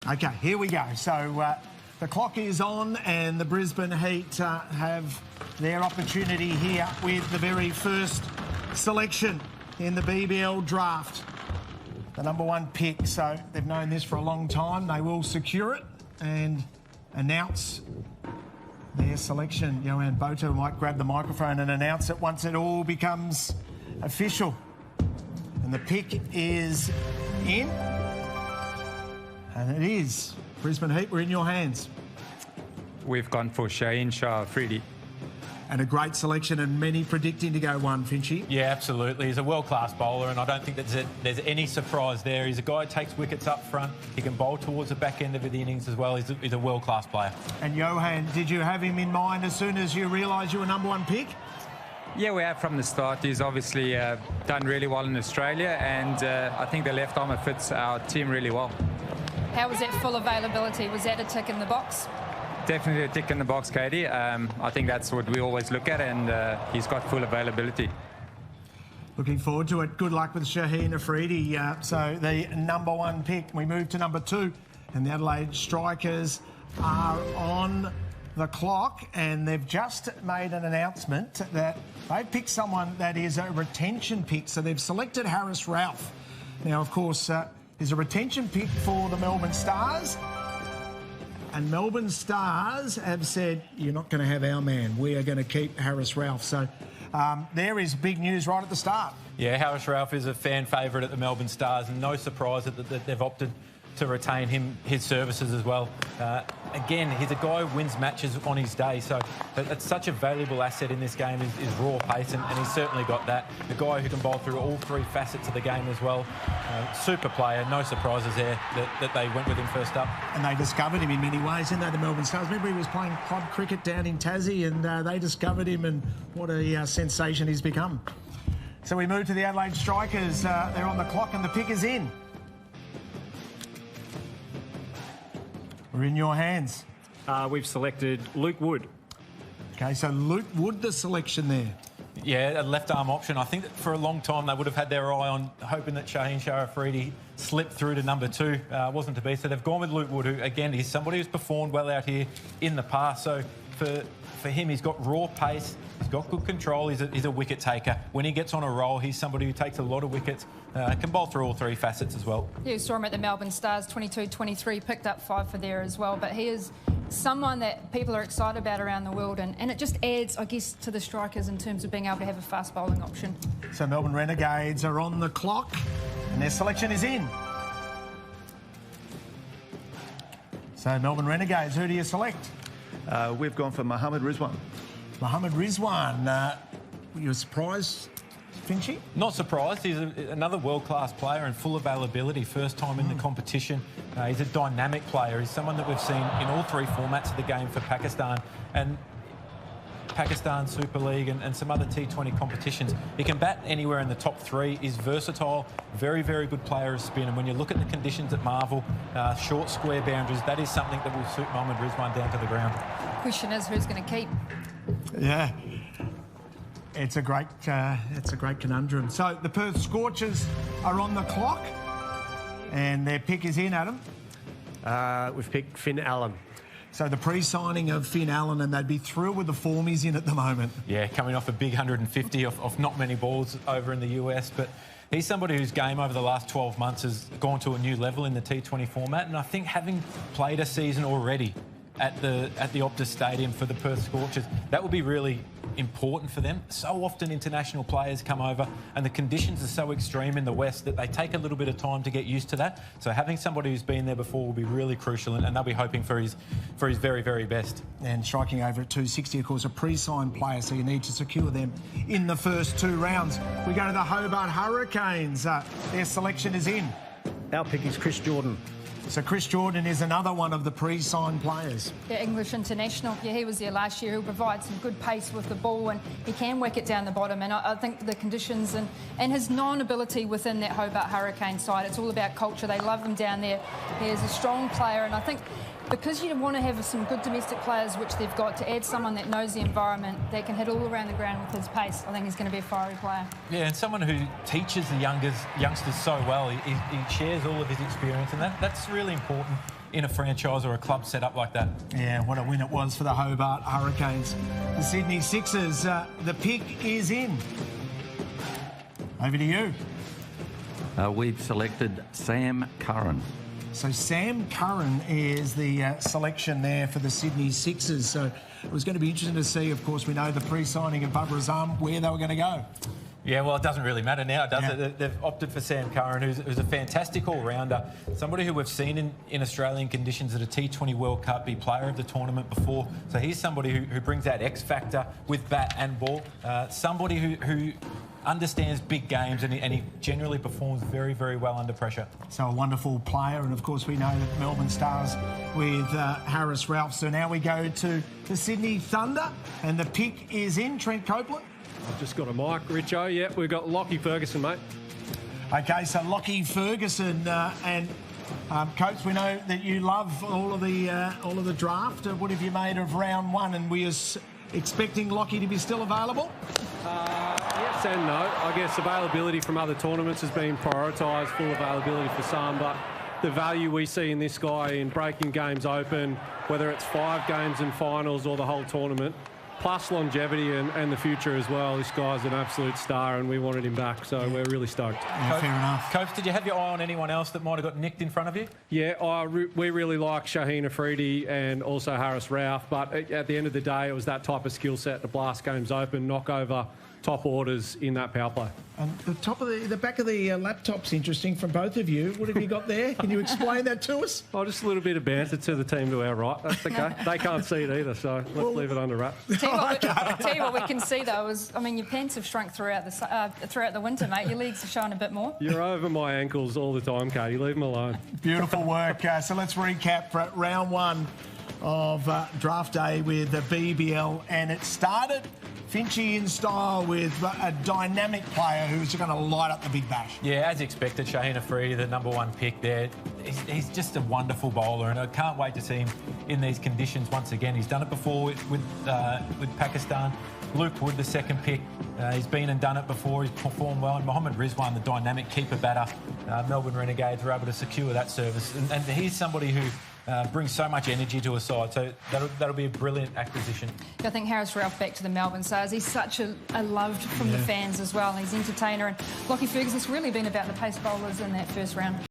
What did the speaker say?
Okay, here we go. So the clock is on and the Brisbane Heat have their opportunity here with the very first selection in the BBL draft. The number one pick, so they've known this for a long time. They will secure it and announce their selection. Johan Boto might grab the microphone and announce it once it all becomes official. And the pick is in. And it is. Brisbane Heat, we're in your hands. We've gone for Shaheen Shah Afridi. And a great selection and many predicting to go one, Finchy. Yeah, absolutely. He's a world-class bowler and I don't think there's any surprise there. He's a guy who takes wickets up front. He can bowl towards the back end of the innings as well. He's a world-class player. And Johan, did you have him in mind as soon as you realised you were number one pick? Yeah, we have from the start. He's obviously done really well in Australia and I think the left armour fits our team really well. How was that full availability? Was that a tick in the box? Definitely a tick in the box, Katie. I think that's what we always look at, and he's got full availability. Looking forward to it. Good luck with Shaheen Afridi. So the number one pick. We move to number two, and the Adelaide Strikers are on the clock, and they've just made an announcement that they've picked someone that is a retention pick. So they've selected Haris Rauf. Now, of course, is a retention pick for the Melbourne Stars. And Melbourne Stars have said, you're not going to have our man. We are going to keep Haris Rauf. So there is big news right at the start. Yeah, Haris Rauf is a fan favourite at the Melbourne Stars and no surprise that they've opted to retain his services as well. Again, he's a guy who wins matches on his day, so it's such a valuable asset in this game is raw pace, and he's certainly got that. A guy who can bowl through all three facets of the game as well. Super player, no surprises there that they went with him first up. And they discovered him in many ways, didn't they, the Melbourne Stars? Remember, he was playing club cricket down in Tassie, and they discovered him, and what a sensation he's become. So we move to the Adelaide Strikers. They're on the clock, and the pick is in. We're in your hands. We've selected Luke Wood. Okay, so Luke Wood, the selection there. Yeah, a left-arm option. I think that for a long time they would have had their eye on hoping that Shaheen Shah Afridi slipped through to number two. Wasn't to be, so they've gone with Luke Wood, who, again, he's somebody who's performed well out here in the past. So for him, he's got raw pace, he's got good control, he's a wicket taker. When he gets on a roll, he's somebody who takes a lot of wickets, can bowl through all three facets as well. Yeah, we saw him at the Melbourne Stars, 22-23, picked up 5 for there as well. But he is someone that people are excited about around the world, and it just adds, I guess, to the Strikers in terms of being able to have a fast bowling option. So Melbourne Renegades are on the clock, and their selection is in. So Melbourne Renegades, who do you select? We've gone for Mohammad Rizwan. Mohammad Rizwan. Were you surprised, Finchy? Not surprised. He's another world-class player and full availability. First time in the competition. He's a dynamic player. He's someone that we've seen in all three formats of the game for Pakistan. And Pakistan Super League and some other T20 competitions. He can bat anywhere in the top three. He's versatile, very, very good player of spin. And when you look at the conditions at Marvel, short square boundaries, that is something that will suit Mohammad Rizwan down to the ground. Question is, who's going to keep? Yeah, it's a great conundrum. So the Perth Scorchers are on the clock, and their pick is in, Adam. We've picked Finn Allen. So the pre-signing of Finn Allen, and they'd be thrilled with the form he's in at the moment. Yeah, coming off a big 150 off not many balls over in the US, but he's somebody whose game over the last 12 months has gone to a new level in the T20 format, and I think having played a season already at the Optus Stadium for the Perth Scorchers, that will be really important for them. So often international players come over and the conditions are so extreme in the West that they take a little bit of time to get used to that. So having somebody who's been there before will be really crucial, and they'll be hoping for his very, very best. And striking over at 260, of course, a pre-signed player, so you need to secure them in the first 2 rounds. We go to the Hobart Hurricanes. Their selection is in. Our pick is Chris Jordan. So Chris Jordan is another one of the pre-signed players. Yeah, English international. Yeah, he was there last year. He'll provide some good pace with the ball, and he can wicket down the bottom. And I think the conditions and his known-ability within that Hobart Hurricane side, it's all about culture. They love him down there. He is a strong player, and I think because you want to have some good domestic players, which they've got, to add someone that knows the environment, that can hit all around the ground with his pace, I think he's going to be a fiery player. Yeah, and someone who teaches the youngsters so well. He shares all of his experience, and that's really really important in a franchise or a club setup like that. Yeah, what a win it was for the Hobart Hurricanes. The Sydney Sixers, the pick is in. Over to you. We've selected Sam Curran. So Sam Curran is the selection there for the Sydney Sixers. So it was going to be interesting to see, of course, we know the pre-signing of Bubba Azam, where they were going to go. Yeah, well, it doesn't really matter now, does it? They've opted for Sam Curran, who's a fantastic all-rounder, somebody who we've seen in Australian conditions at a T20 World Cup, be player of the tournament before. So he's somebody who brings that X factor with bat and ball, somebody who understands big games, and he generally performs very, very well under pressure. So a wonderful player, and of course we know that Melbourne Stars with Harris Ralph. So now we go to the Sydney Thunder, and the pick is in. Trent Copeland. I've just got a mic, Richo. Yep, we've got Lockie Ferguson, mate. Okay, so Lockie Ferguson and Coach, we know that you love all of the draft. What have you made of round one? And we are expecting Lockie to be still available? Yes and no. I guess availability from other tournaments has been prioritised, full availability for some, but the value we see in this guy in breaking games open, whether it's 5 games in finals or the whole tournament, plus longevity and the future as well. This guy's an absolute star, and we wanted him back, so we're really stoked. Yeah, fair enough. Coach, did you have your eye on anyone else that might have got nicked in front of you? Yeah, we really like Shaheen Afridi and also Harris Ralph, but at the end of the day, it was that type of skill set to blast games open, knock over top orders in that power play. And the back of the laptop's interesting from both of you. What have you got there? Can you explain that to us? Oh, just a little bit of banter to the team to our right. That's okay. They can't see it either, so let's leave it under wraps. Tell you what we can see though is, I mean, your pants have shrunk throughout the winter, mate. Your legs are showing a bit more. You're over my ankles all the time, Katie. Leave them alone. Beautiful work. So let's recap for round one of draft day with the BBL, and it started Finchy in style with a dynamic player who's going to light up the big bash. Yeah, as expected, Shaheen Afridi, the #1 pick there. He's just a wonderful bowler, and I can't wait to see him in these conditions once again. He's done it before with Pakistan. Luke Wood, the second pick, he's been and done it before. He's performed well. And Mohammad Rizwan, the dynamic keeper batter. Melbourne Renegades were able to secure that service. And he's somebody who brings so much energy to a side, so that'll be a brilliant acquisition. I think Harris Ralph back to the Melbourne Stars. He's such a loved from the fans as well. He's an entertainer, and Lockie Ferguson's really been about the pace bowlers in that first round.